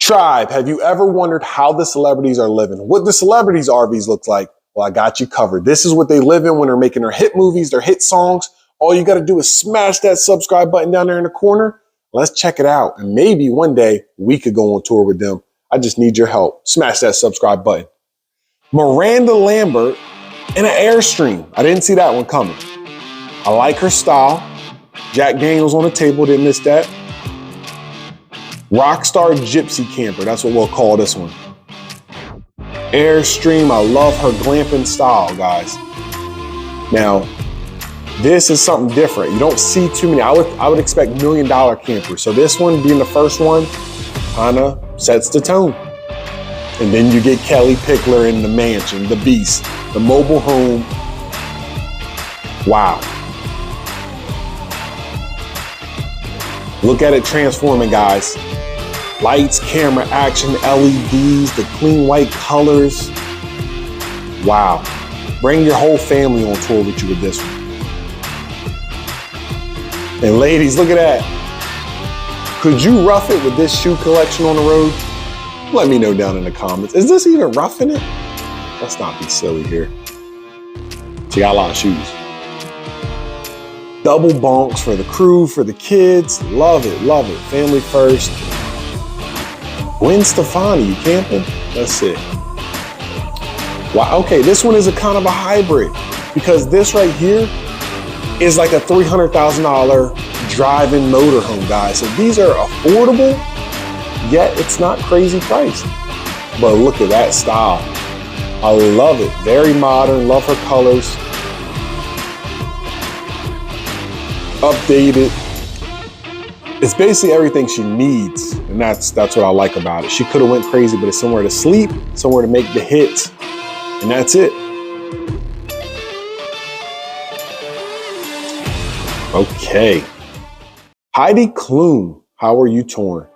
Tribe, have you ever wondered how the celebrities are living? What the celebrities' RVs look like? Well, I got you covered. This is what they live in when they're making their hit movies, their hit songs. All you got to do is smash that subscribe button down there in the corner. Let's check it out. And maybe one day we could go on tour with them. I just need your help. Smash that subscribe button. Miranda Lambert in an Airstream. I didn't see that one coming. I like her style. Jack Daniels on the table, didn't miss that. Rockstar Gypsy Camper, that's what we'll call this one. Airstream, I love her glamping style, guys. Now, this is something different. You don't see too many. I would expect $1 million campers. So this one being the first one kind of sets the tone. And then you get Kellie Pickler in the mansion, the beast, the mobile home. Wow. Look at it transforming, guys. Lights, camera, action, LEDs, the clean white colors. Wow. Bring your whole family on tour with you with this one. And ladies, look at that. Could you rough it with this shoe collection on the road? Let me know down in the comments. Is this even roughing it? Let's not be silly here. She got a lot of shoes. Double bonks for the crew, for the kids. Love it, love it. Family first. Gwen Stefani, you camping? Let's see. Wow, okay, this one is a kind of a hybrid because this right here is like a $300,000 drive-in motorhome, guys. So these are affordable, yet it's not crazy priced. But look at that style. I love it. Very modern, love her colors. Updated. It's basically everything she needs, and that's what I like about it. She could have went crazy, but it's somewhere to sleep, somewhere to make the hits, and that's it. Okay. Heidi Klum, how are you torn?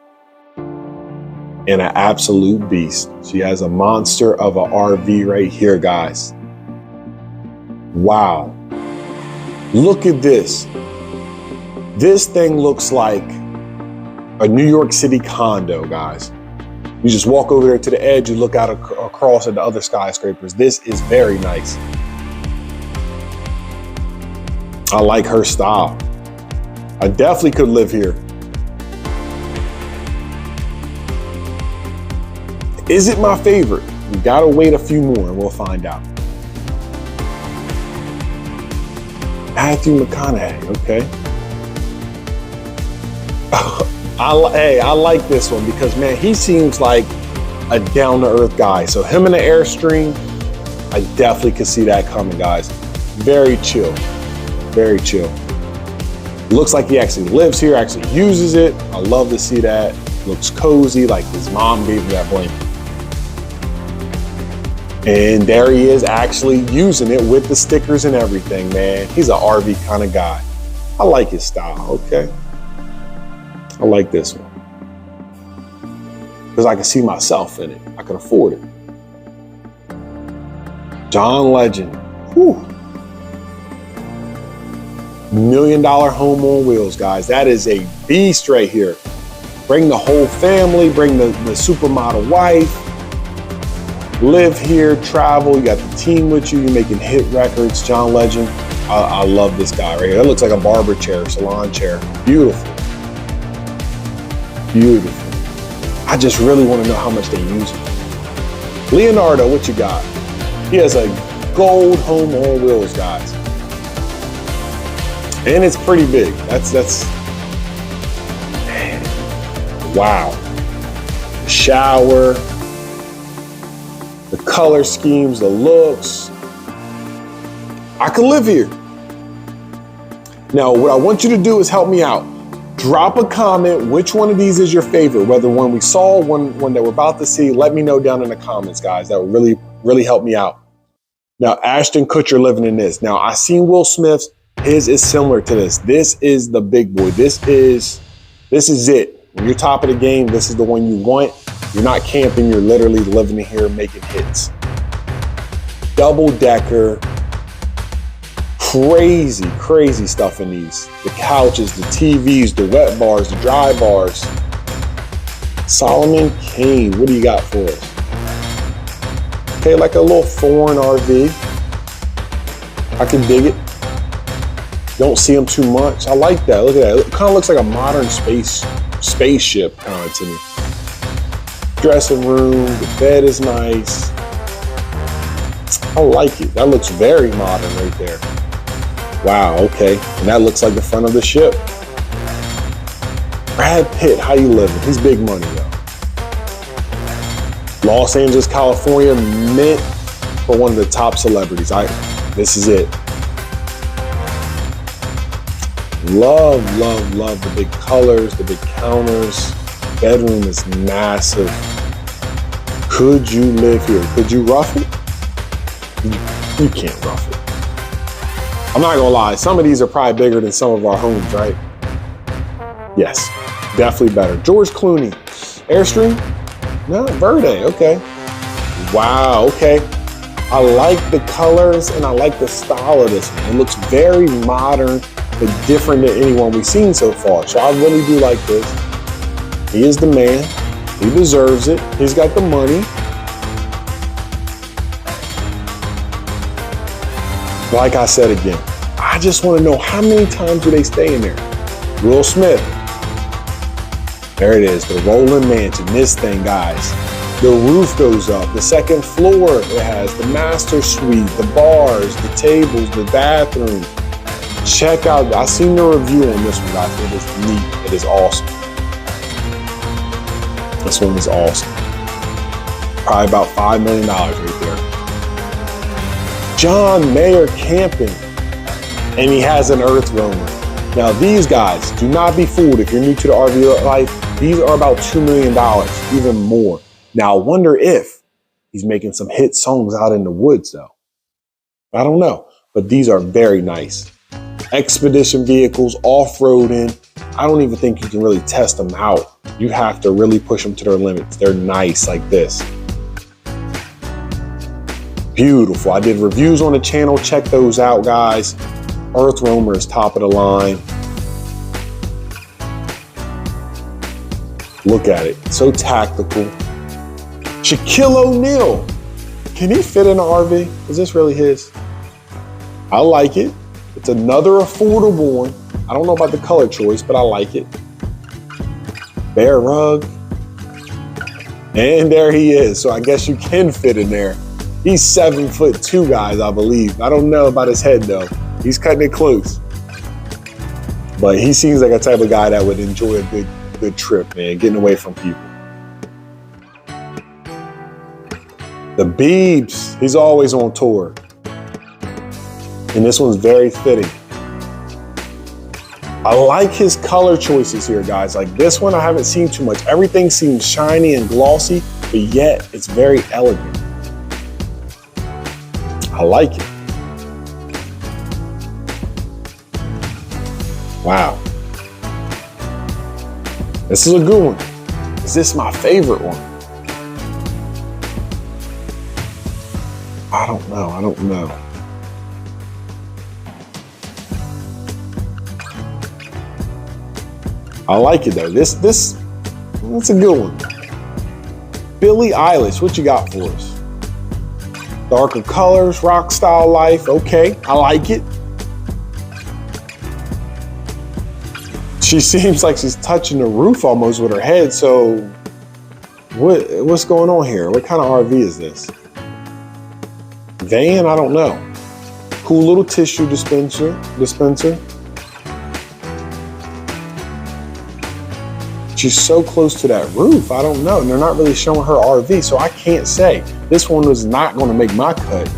And an absolute beast. She has a monster of an RV right here, guys. Wow. Look at this. This thing looks like a New York City condo, guys. You just walk over there to the edge, you look out across at the other skyscrapers. This is very nice. I like her style. I definitely could live here. Is it my favorite? We gotta wait a few more and we'll find out. Matthew McConaughey, okay. I like this one because, man, he seems like a down-to-earth guy. So him in the Airstream, I definitely could see that coming, guys. Very chill, very chill. Looks like he actually lives here, actually uses it. I love to see that. Looks cozy, like his mom gave him that blanket. And there he is actually using it with the stickers and everything, man. He's an RV kind of guy. I like his style, okay? I like this one. Because I can see myself in it. I can afford it. John Legend. Whew. $1 million home on wheels, guys. That is a beast right here. Bring the whole family, bring the supermodel wife. Live here, travel, you got the team with you, you're making hit records. John Legend. I love this guy right here. That looks like a barber chair, salon chair. Beautiful. Beautiful. I just really want to know how much they use it. Leonardo, what you got? He has a gold home on wheels, guys. And it's pretty big. That's man. Wow. The shower, the color schemes, the looks. I could live here. Now, what I want you to do is help me out. Drop a comment. Which one of these is your favorite? Whether one we saw, one that we're about to see, let me know down in the comments, guys. That would really, really help me out. Now, Ashton Kutcher living in this. Now, I seen Will Smith's. His is similar to this. This is the big boy. This is it. When you're top of the game, this is the one you want. You're not camping. You're literally living in here making hits. Double decker. Crazy, crazy stuff in these. The couches, the TVs, the wet bars, the dry bars. Solomon Kane, what do you got for us? Okay, like a little foreign RV. I can dig it. Don't see them too much. I like that. Look at that. It kind of looks like a modern spaceship kind of to me. Dressing room, the bed is nice. I like it. That looks very modern right there. Wow, okay. And that looks like the front of the ship. Brad Pitt, how you living? He's big money though. Los Angeles, California, mint for one of the top celebrities. This is it. Love, love, love the big colors, the big counters. Bedroom is massive. Could you live here? Could you rough it? You can't rough it. I'm not gonna lie, some of these are probably bigger than some of our homes, right? Yes, definitely better. George Clooney, Airstream? No, Verde, okay. Wow, okay. I like the colors and I like the style of this one. It looks very modern, but different than anyone we've seen so far. So I really do like this. He is the man. He deserves it. He's got the money. Like I said again, I just want to know how many times do they stay in there? Will Smith. There it is, the rolling mansion. This thing, guys. The roof goes up. The second floor, it has the master suite, the bars, the tables, the bathroom. Check out, I seen the review on this one, guys. It is neat. It is awesome. This one is awesome. Probably about $5 million right there. John Mayer camping. And he has an earth roamer. Now these guys, do not be fooled if you're new to the RV life. These are about $2 million, even more. Now I wonder if he's making some hit songs out in the woods though. I don't know, but these are very nice. Expedition vehicles, off-roading. I don't even think you can really test them out. You have to really push them to their limits. They're nice like this. Beautiful. I did reviews on the channel. Check those out, guys. Earth Roamer is top of the line. Look at it. So tactical. Shaquille O'Neal. Can he fit in an RV? Is this really his? I like it. It's another affordable one. I don't know about the color choice, but I like it. Bear rug. And there he is. So I guess you can fit in there. He's 7'2", guys, I believe. I don't know about his head though. He's cutting it close. But he seems like a type of guy that would enjoy a good trip, man, getting away from people. The Biebs, he's always on tour. And this one's very fitting. I like his color choices here, guys. Like this one, I haven't seen too much. Everything seems shiny and glossy, but yet it's very elegant. I like it. Wow. This is a good one. Is this my favorite one? I don't know. I like it though. That's a good one. Billie Eilish, what you got for us? Darker colors, rock style life. Okay, I like it. She seems like she's touching the roof almost with her head. So what's going on here? What kind of RV is this? Van? I don't know. Cool little tissue dispenser. She's so close to that roof. I don't know. And they're not really showing her RV, so I can't say. This one was not going to make my cut.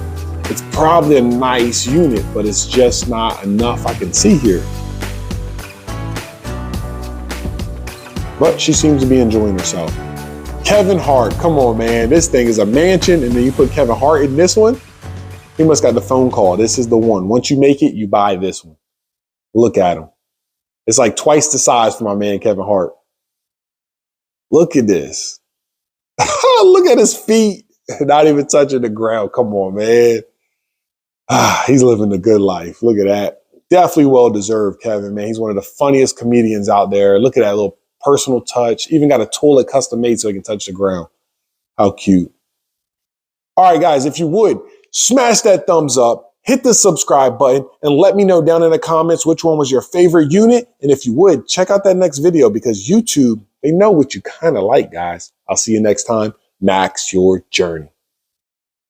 It's probably a nice unit, but it's just not enough I can see here. But she seems to be enjoying herself. Kevin Hart, come on, man. This thing is a mansion, and then you put Kevin Hart in this one. He must got the phone call. This is the one. Once you make it, you buy this one. Look at him. It's like twice the size for my man, Kevin Hart. Look at this. Look at his feet. Not even touching the ground. Come on, man. He's living the good life. Look at that. Definitely well-deserved, Kevin, man. He's one of the funniest comedians out there. Look at that little personal touch. Even got a toilet custom made so it can touch the ground. How cute. All right, guys, if you would, smash that thumbs up, hit the subscribe button, and let me know down in the comments which one was your favorite unit. And if you would, check out that next video because YouTube, they know what you kind of like, guys. I'll see you next time. Max your journey.